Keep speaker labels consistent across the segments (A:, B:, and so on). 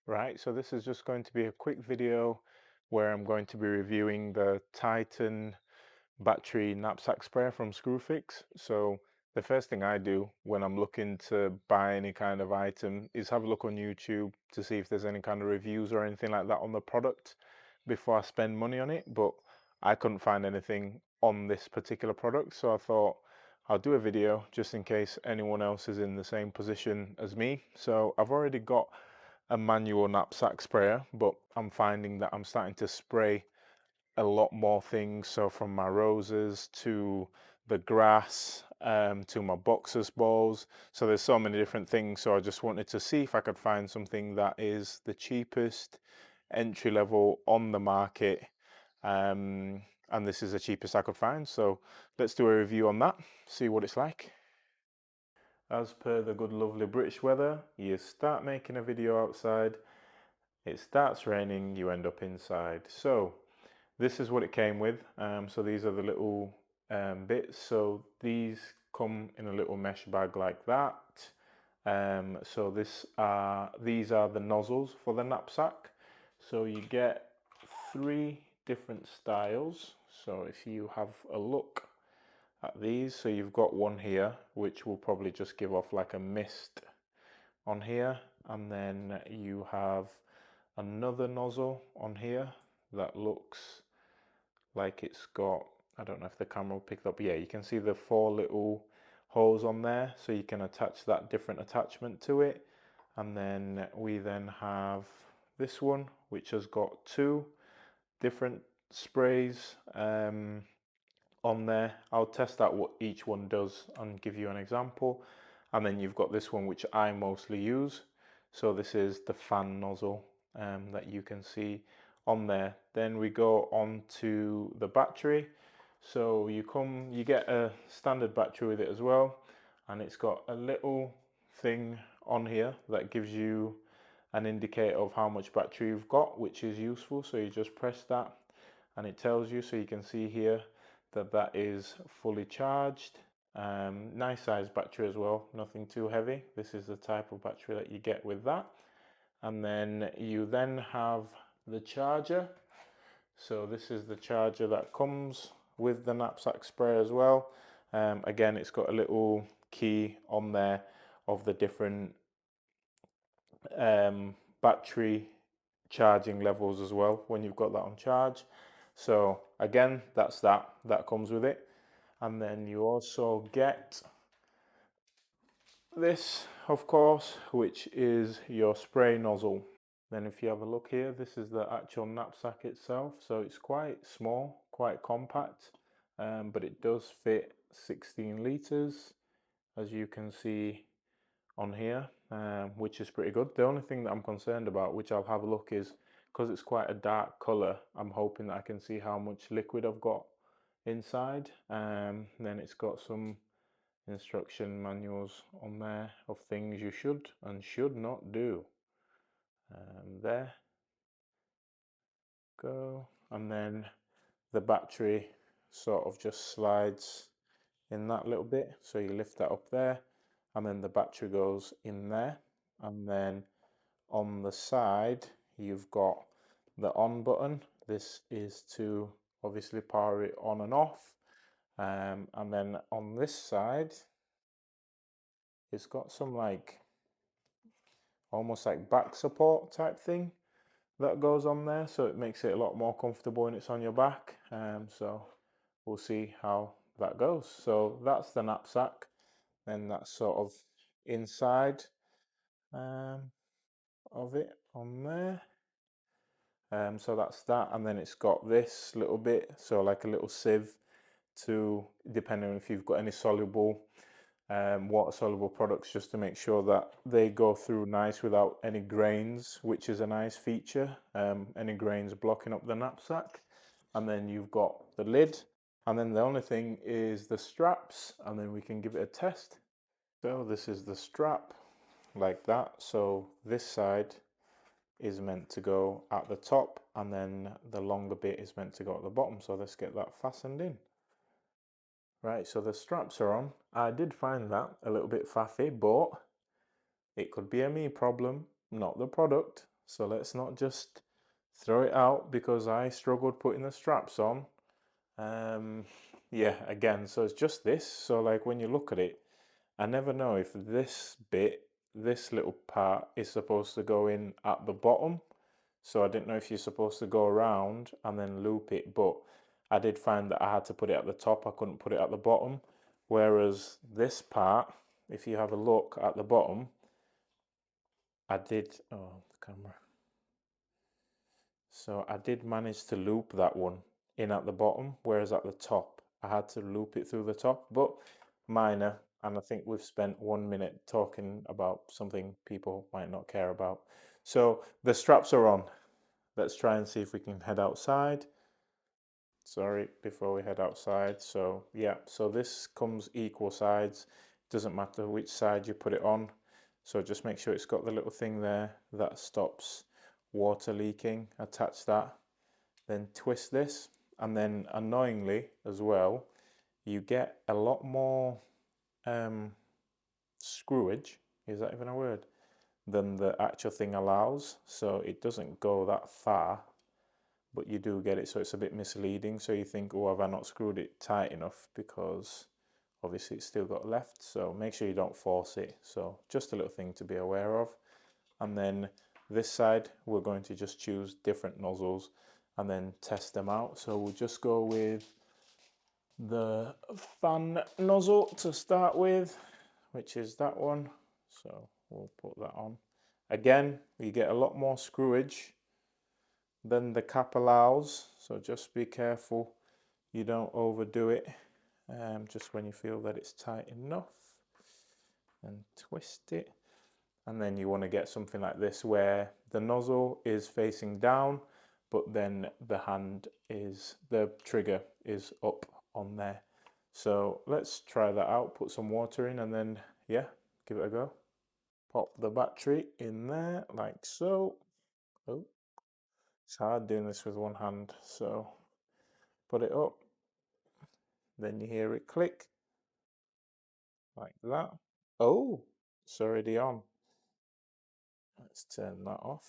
A: Right, so this is just going to be a quick video where I'm going to be reviewing the Titan Battery Knapsack Sprayer from Screwfix. So the first thing I do when I'm looking to buy any kind of item is have a look on YouTube to see if there's any kind of reviews or anything like that on the product before I spend money on it. But I couldn't find anything on this particular product, so I thought I'll do a video just in case anyone else is in the same position as me. So I've already got a manual knapsack sprayer, but I'm finding that I'm starting to spray a lot more things. So from my roses to the grass, to my boxers balls. So there's so many different things. So I just wanted to see if I could find something that is the cheapest entry level on the market. And this is the cheapest I could find. So let's do a review on that, see what it's like. As per the good lovely British weather, you start making a video outside, it starts raining, you end up inside. So this is what it came with. So these are the little bits. So these come in a little mesh bag like that. So these are the nozzles for the knapsack. So you get 3 different styles. So if you have a look at these, so you've got one here which will probably just give off like a mist on here, and then you have another nozzle on here that looks like it's got, I don't know if the camera will pick it up, yeah, you can see the 4 little holes on there, so you can attach that different attachment to it. And then we then have this one which has got 2 different sprays on there. I'll test out what each one does and give you an example. And then you've got this one which I mostly use. So this is the fan nozzle that you can see on there. Then we go on to the battery. So you get a standard battery with it as well, and it's got a little thing on here that gives you an indicator of how much battery you've got, which is useful. So you just press that and it tells you. So you can see here that that is fully charged. Nice size battery as well, nothing too heavy. This is the type of battery that you get with that. And then you then have the charger. So this is the charger that comes with the knapsack sprayer as well. Again, it's got a little key on there of the different battery charging levels as well when you've got that on charge. So again, that comes with it. And then you also get this, of course, which is your spray nozzle. Then if you have a look here, this is the actual knapsack itself. So it's quite small, quite compact, but it does fit 16 litres, as you can see on here, which is pretty good. The only thing that I'm concerned about, which I'll have a look, is because it's quite a dark colour, I'm hoping that I can see how much liquid I've got inside. Then it's got some instruction manuals on there of things you should and should not do. There go. And then the battery sort of just slides in that little bit, so you lift that up there, and then the battery goes in there. And then on the side you've got the on button. This is to obviously power it on and off. And then on this side it's got some like almost like back support type thing that goes on there, so it makes it a lot more comfortable when it's on your back. So we'll see how that goes. So that's the knapsack, and that's sort of inside of it on there. So that's that, and then it's got this little bit, so like a little sieve to, depending on if you've got any soluble water soluble products, just to make sure that they go through nice without any grains, which is a nice feature, any grains blocking up the knapsack. And then you've got the lid, and then the only thing is the straps, and then we can give it a test. So this is the strap like that. So this side is meant to go at the top, and then the longer bit is meant to go at the bottom. So let's get that fastened in. Right, so the straps are on. I did find that a little bit faffy, but it could be a me problem, not the product. So let's not just throw it out because I struggled putting the straps on. Yeah, again, so it's just this. So like when you look at it, I never know if this bit, this little part is supposed to go in at the bottom. So I didn't know if you're supposed to go around and then loop it, but I did find that I had to put it at the top. I couldn't put it at the bottom. Whereas this part, if you have a look at the bottom, I did, oh, the camera. So I did manage to loop that one in at the bottom, whereas at the top, I had to loop it through the top, but minor. And I think we've spent 1 minute talking about something people might not care about. So the straps are on. Let's try and see if we can head outside. Sorry, before we head outside. So yeah, so this comes equal sides. Doesn't matter which side you put it on. So just make sure it's got the little thing there that stops water leaking. Attach that, then twist this, and then annoyingly as well, you get a lot more screwage, is that even a word, than the actual thing allows. So it doesn't go that far, but you do get it, so it's a bit misleading. So you think, oh, have I not screwed it tight enough? Because obviously it's still got left. So make sure you don't force it. So just a little thing to be aware of. And then this side, we're going to just choose different nozzles and then test them out. So we'll just go with the fan nozzle to start with, which is that one. So we'll put that on. Again, you get a lot more screwage than the cap allows, so just be careful you don't overdo it. Just when you feel that it's tight enough, and twist it. And then you want to get something like this where the nozzle is facing down, but then the trigger is up on there. So let's try that out, put some water in, and then yeah, give it a go. Pop the battery in there like so. Oh, it's hard doing this with one hand, so put it up, then you hear it click like that. Oh, it's already on. Let's turn that off.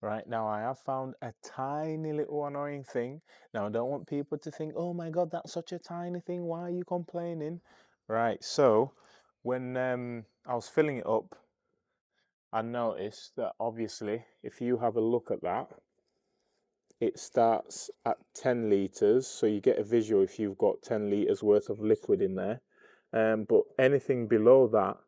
A: Right, now I have found a tiny little annoying thing. Now I don't want people to think, oh my God, that's such a tiny thing. Why are you complaining? Right, so when I was filling it up, I noticed that obviously if you have a look at that, it starts at 10 litres, so you get a visual if you've got 10 litres worth of liquid in there. But anything below that,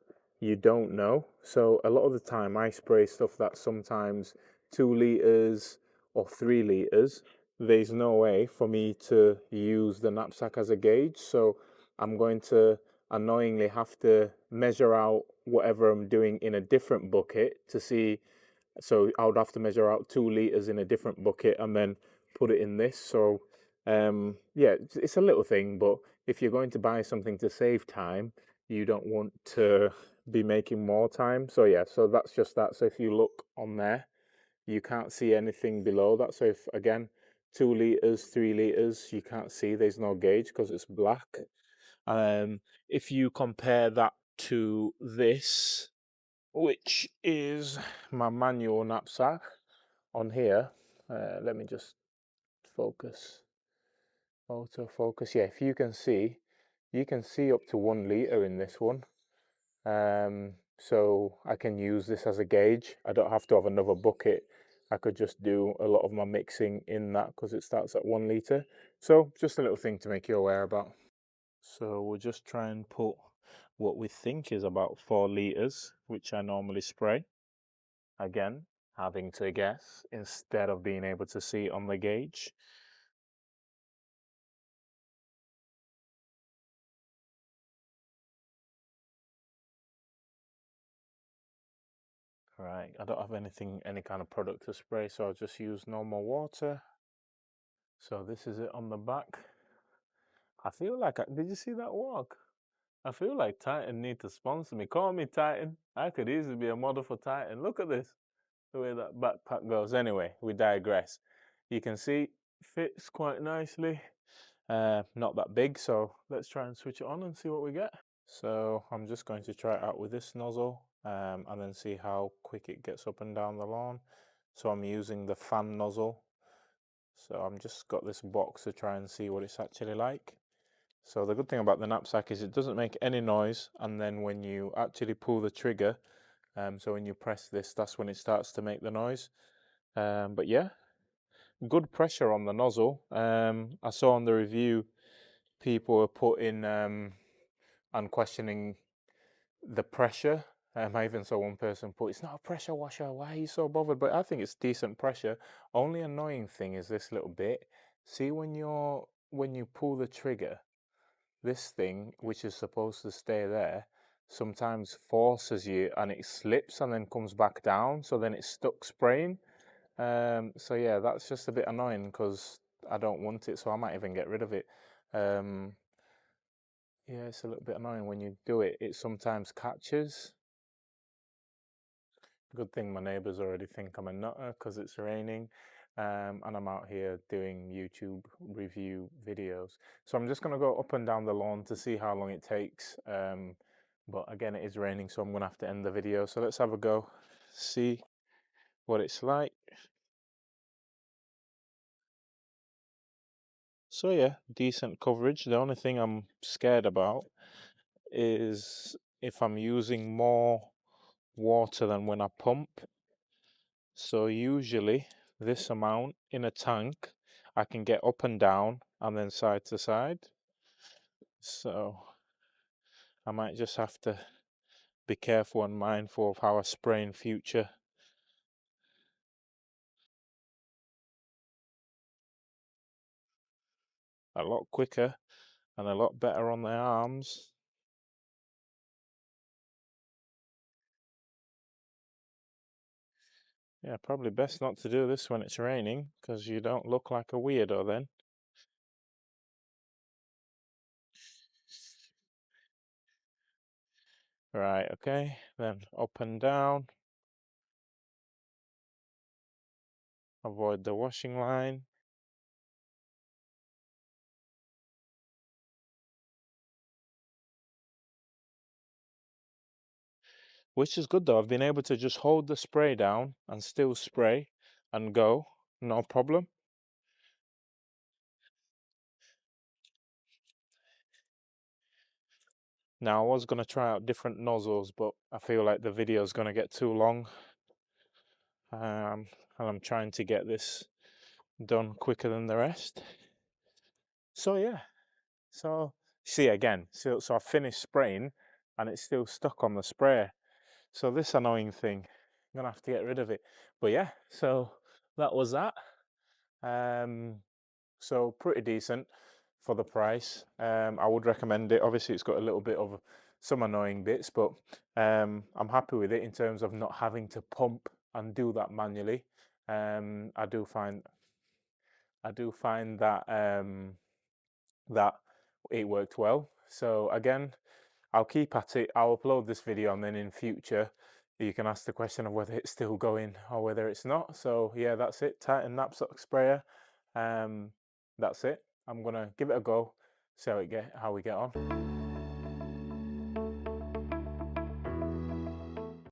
A: you don't know. So a lot of the time I spray stuff that's sometimes 2 litres or 3 litres. There's no way for me to use the knapsack as a gauge, so I'm going to annoyingly have to measure out whatever I'm doing in a different bucket to see. So I would have to measure out 2 litres in a different bucket and then put it in this. So yeah, it's a little thing, but if you're going to buy something to save time, you don't want to be making more time. So yeah, so that's just that. So if you look on there, you can't see anything below that. So if again, 2 litres, 3 litres, you can't see, there's no gauge because it's black. If you compare that to this, which is my manual knapsack on here. Let me just focus, autofocus. Yeah, if you can see up to 1 litre in this one. So I can use this as a gauge. I don't have to have another bucket. I could just do a lot of my mixing in that because it starts at 1 litre. So just a little thing to make you aware about. So we'll just try and put what we think is about 4 litres, which I normally spray. Again, having to guess instead of being able to see on the gauge. Right, I don't have any kind of product to spray, so I'll just use normal water. So this is it on the back. I feel like, did you see that walk? I feel like Titan need to sponsor me. Call me Titan. I could easily be a model for Titan. Look at this, the way that backpack goes. Anyway, we digress. You can see, fits quite nicely. Not that big, so let's try and switch it on and see what we get. So I'm just going to try it out with this nozzle and then see how quick it gets up and down the lawn. So I'm using the fan nozzle. So I'm just got this box to try and see what it's actually like. So the good thing about the knapsack is it doesn't make any noise, and then when you actually pull the trigger, so when you press this, that's when it starts to make the noise. But yeah, good pressure on the nozzle. I saw on the review people were putting and questioning the pressure. I even saw one person put, "It's not a pressure washer. Why are you so bothered?" But I think it's decent pressure. Only annoying thing is this little bit. See when you pull the trigger, this thing, which is supposed to stay there, sometimes forces you and it slips and then comes back down. So then it's stuck spraying. So yeah, that's just a bit annoying because I don't want it. So I might even get rid of it. Yeah, it's a little bit annoying when you do it. It sometimes catches. Good thing my neighbours already think I'm a nutter because it's raining, and I'm out here doing YouTube review videos. So I'm just going to go up and down the lawn to see how long it takes. But again, it is raining, so I'm going to have to end the video. So let's have a go, see what it's like. So yeah, decent coverage. The only thing I'm scared about is if I'm using more water than when I pump. So usually this amount in a tank, I can get up and down and then side to side. So I might just have to be careful and mindful of how I spray in future. A lot quicker and a lot better on the arms. Yeah, probably best not to do this when it's raining because you don't look like a weirdo then. Right, okay, then up and down. Avoid the washing line. Which is good though, I've been able to just hold the spray down and still spray and go, no problem. Now I was going to try out different nozzles, but I feel like the video is going to get too long. And I'm trying to get this done quicker than the rest. So yeah, so see again, so I finished spraying and it's still stuck on the sprayer. So this annoying thing, I'm gonna have to get rid of it. But yeah, so that was that. So pretty decent for the price. I would recommend it. Obviously, it's got a little bit of some annoying bits, but I'm happy with it in terms of not having to pump and do that manually. I do find that that it worked well. So again, I'll keep at it. I'll upload this video and then in future you can ask the question of whether it's still going or whether it's not. So yeah, that's it. Titan knapsack sprayer. That's it. I'm gonna give it a go, see how we get on.